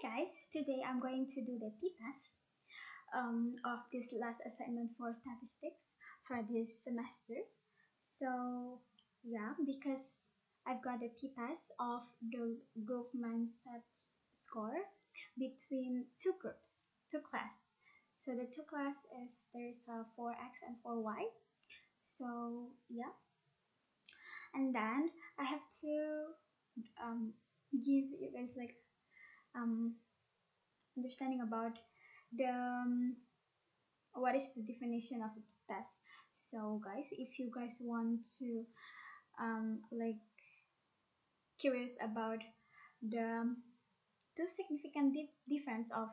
Hi guys, today I'm going to do the t-test of this last assignment for statistics for this semester. So yeah, because I've got the t-test of the growth mindset score between two groups, two class. So the two class is there's a 4x and 4y. So yeah, and then I have to give you guys like um, understanding about the what is the definition of the test. So guys, if you guys want to like curious about the two significant difference of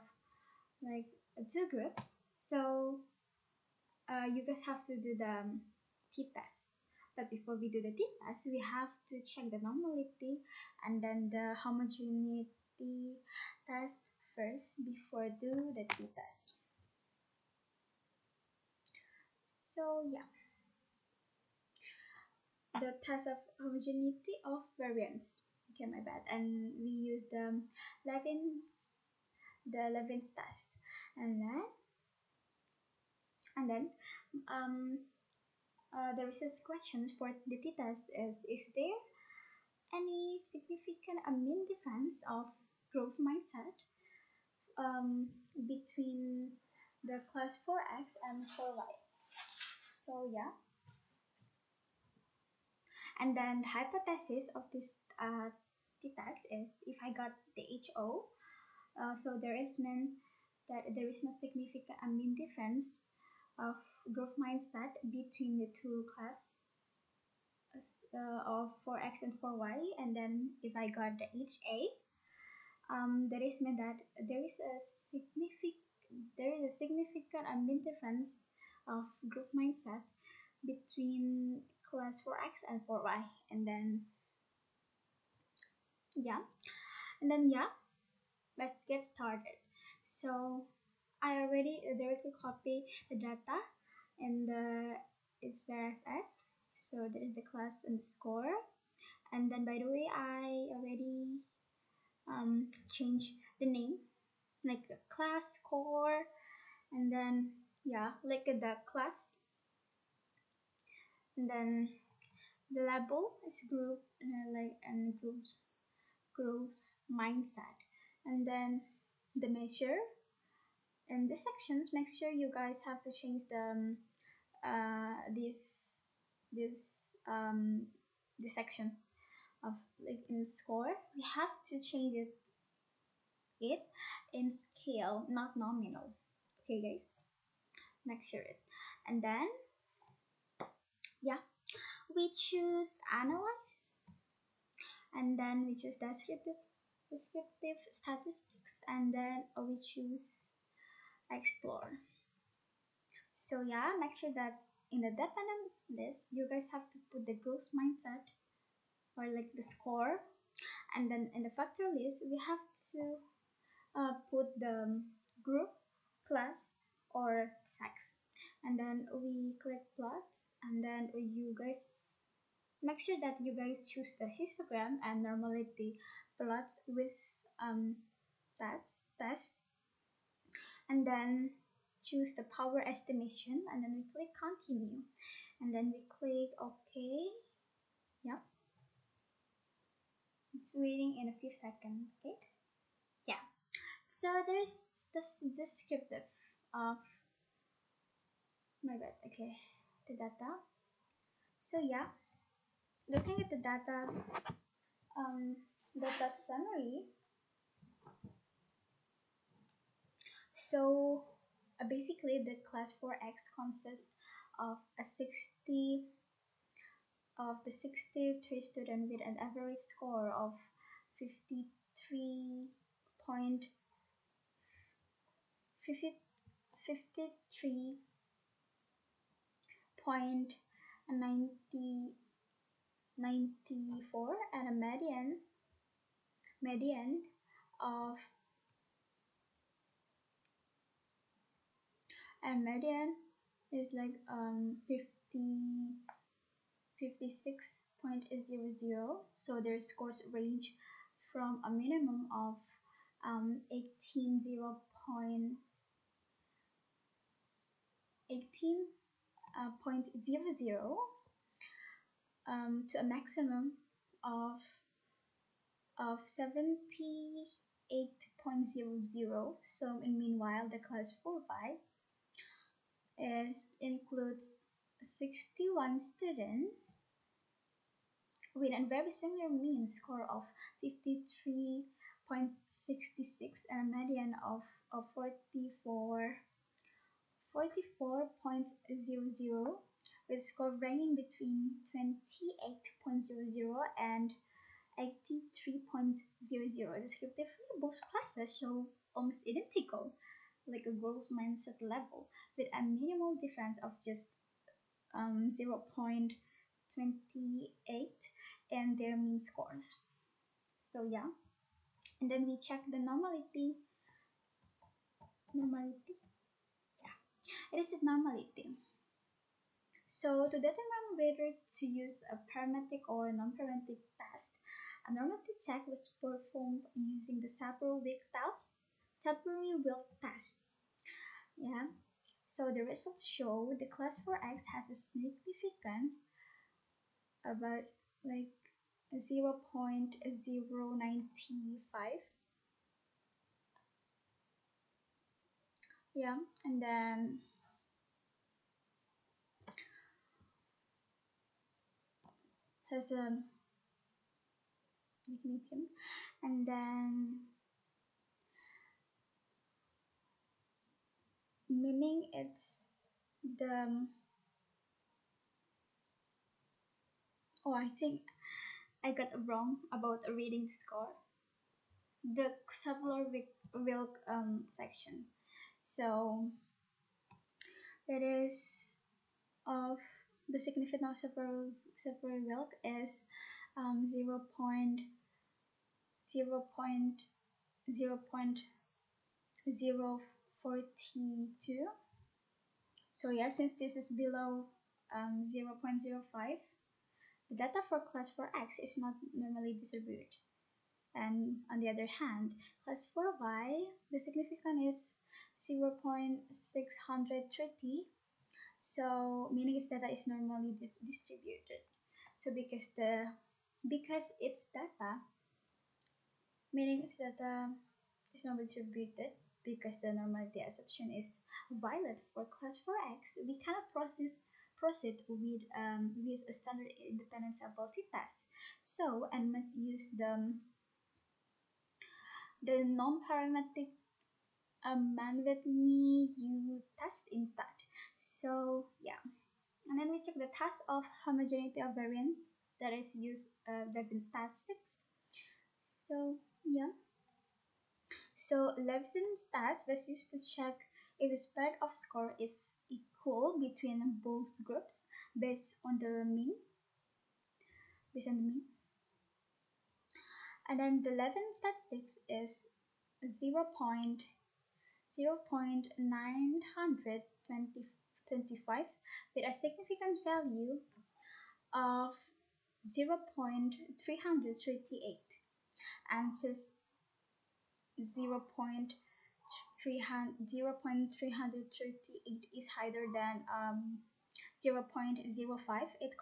like two groups, so you guys have to do the t-test. But before we do the t-test, we have to check the normality and then the homogeneity test first before do the t-test. So yeah, the test of homogeneity of variance. Okay, my bad. And we use the Levin's test, and then um the research questions for the t-test is there any significant mean difference of growth mindset between the class 4x and 4y? So yeah, and then the hypothesis of this t-test is if I got the HO, so there is meant that there is no significant mean difference of growth mindset between the two class of 4x and 4y. And then if I got the HA, that is meant that there is a significant mean difference of growth mindset between class 4x and 4y. And then yeah, let's get started. So I already directly copy the data in the Spss. So there is the class and the score. And then by the way, I already changed the name, like the class score, and then yeah, like the class, and then the label is group and groups mindset, and then the measure. In the sections, make sure you guys have to change this section of like in score. We have to change it in scale, not nominal. Okay, guys, make sure it. And then yeah, we choose analyze, and then we choose descriptive statistics, and then we choose explore. So yeah, make sure that in the dependent list, you guys have to put the growth mindset or like the score. And then in the factor list, we have to put the group, class, or sex. And then we click plots, and then you guys make sure that you guys choose the histogram and normality plots with test, and then choose the power estimation, and then we click continue, and then we click OK. Yep, it's waiting in a few seconds. Okay, yeah, so there's this descriptive of my bad. Okay, the data. So yeah, looking at the data summary. So basically the class 4x consists of a 63 student with an average score of 53 point 50, 53.94 and a median of is like 56.00. So their scores range from a minimum of 18 0.00 to a maximum of 78.00. So in meanwhile, the class 4Y includes 61 students with a very similar mean score of 53.66 and a median of 44.00, with score ranging between 28.00 and 83.00. Descriptively, both classes show almost identical, like a growth mindset level, with a minimal difference of just 0.28 in their mean scores. So yeah, and then we check the normality. Yeah, it is a normality. So to determine whether to use a parametric or non-parametric test, a normality check was performed using the Sapir-Whorf test. Yeah. So the results show the class 4x has a significant about like 0.095. Yeah, and then has a significant, and then meaning it's the I think I got it wrong about a reading score. The Sapir-Whorf section. So that is of the significance of Sapir-Whorf is 0.0.042. So yeah, since this is below 0.05, the data for class 4x is not normally distributed. And on the other hand, class 4y, the significance is 0.630. So meaning its data is normally distributed. So because its data, meaning its data is normally distributed, because the normality assumption is valid for class 4x, we cannot proceed with a standard independent sample t-test. So and must use the non-parametric manually you test instead. So yeah, and then we check the test of homogeneity of variance that is used Levin statistics. So yeah, so Levin stats was used to check if the spread of score is equal between both groups based on the mean. And then the Levin statistics is 0.925 with a significant value of 0.338 and says 0.338 is higher than 0.05. It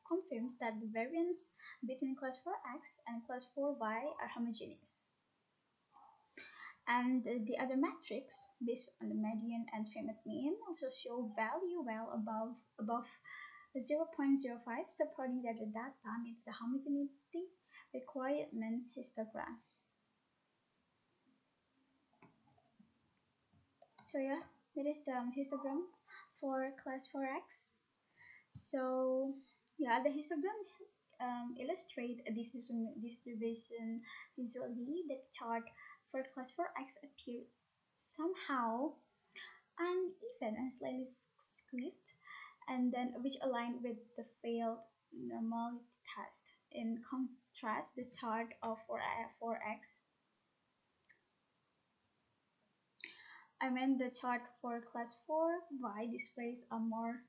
confirms that the variance between class 4x and class 4y are homogeneous. And the other metrics based on the median and treatment mean also show value well above 0.05, supporting that the data meets the homogeneity requirement histogram. So yeah, that is the histogram for class 4x. So yeah, the histogram illustrate this distribution visually. The chart for class 4x appear somehow uneven and slightly skewed, and then which align with the failed normality test. In contrast, the chart of 4x, the chart for class 4y displays a more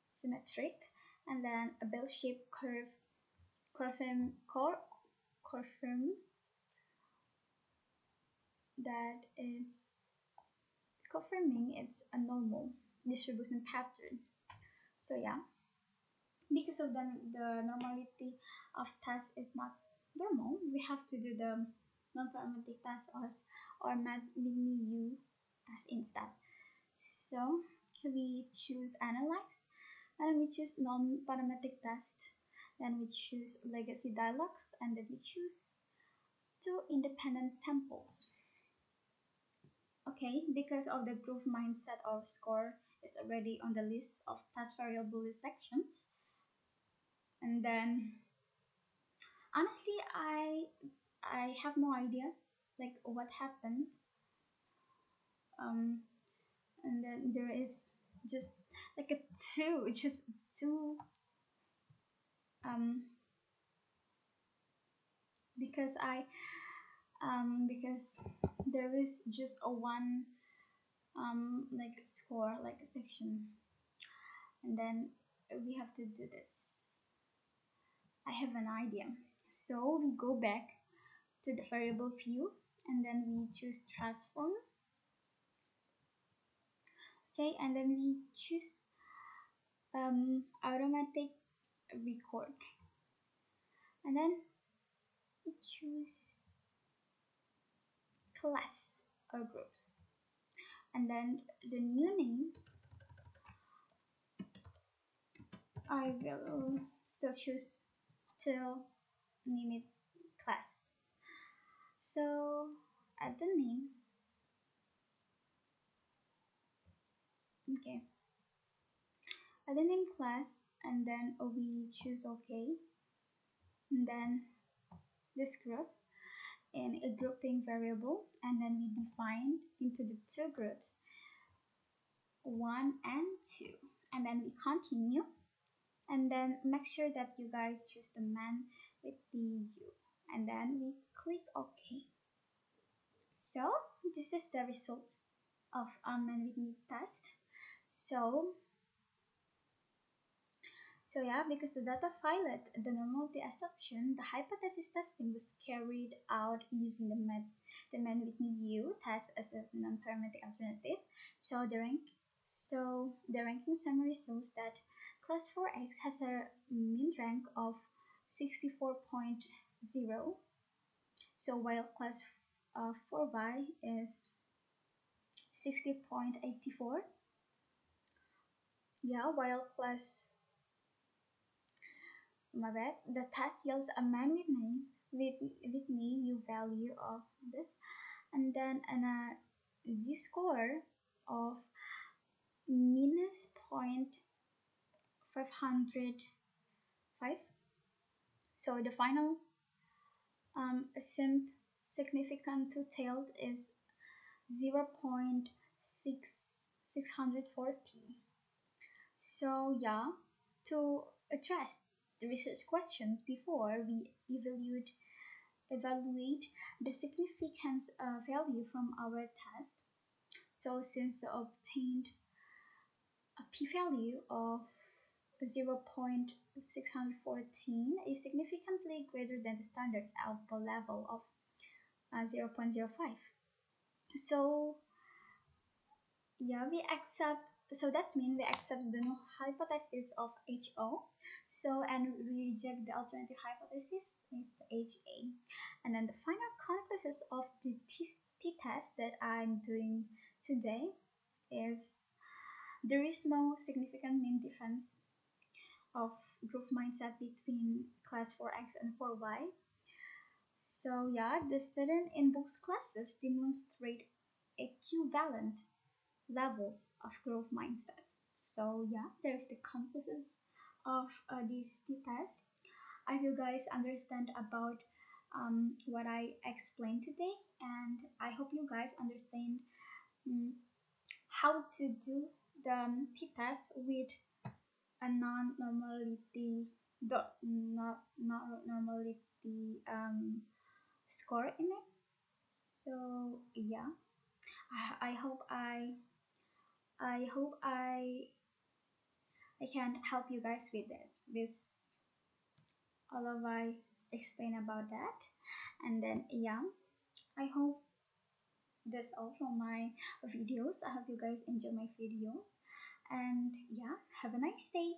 symmetric and then a bell-shaped curve confirm that it's confirming it's a normal distribution pattern. So yeah, because of the normality of test is not normal, we have to do the non-parametric test or MAD-MINI-U test instead. So we choose analyze, and we choose non-parametric test, then we choose legacy dialogues, and then we choose two independent samples. Okay, because of the growth mindset, our score is already on the list of test variable sections. And then honestly, I have no idea like what happened. Um, and then there is just like a two um because because there is just a one like score like a section, and then we have to do this. I have an idea. So we go back to the variable view, and then we choose transform. Okay, and then we choose automatic record, and then we choose class or group, and then the new name I will still choose to name it class. So add the name. Okay, add the name class, and then we choose OK, and then this group in a grouping variable, and then we define into the two groups 1 and 2, and then we continue, and then make sure that you guys choose the man with the U, and then we click OK. So this is the result of our man with me test. So yeah, because the data violate the normality assumption, the hypothesis testing was carried out using the Man-Whitney U test as a non-parametric alternative. So the ranking summary shows that class 4X has a mean rank of 64.0. So while class 4Y is 60.84. Yeah, while class my bad. The test yields a man with me U value of this, and then a Z score of minus 0.505. So the final significant two-tailed is 0.640. So yeah, to address the research questions before we evaluate the significance value from our test. So since the obtained p-value of 0.614 is significantly greater than the standard alpha level of 0.05. So yeah, we accept, so that's mean we accept the null hypothesis of HO. So and we reject the alternative hypothesis is the HA. And then the final conclusion of the t-test that I'm doing today is there is no significant mean difference of growth mindset between class 4X and 4Y. So yeah, the student in both classes demonstrate equivalent levels of growth mindset. So yeah, there's the conclusions of these t-tests. I hope you guys understand about what I explained today, and I hope you guys understand how to do the t-test with a non-normality normality score in it. So yeah, I hope I hope I can help you guys with it, with all of I explain about that. And then yeah, I hope that's all from my videos. I hope you guys enjoy my videos. And yeah, have a nice day.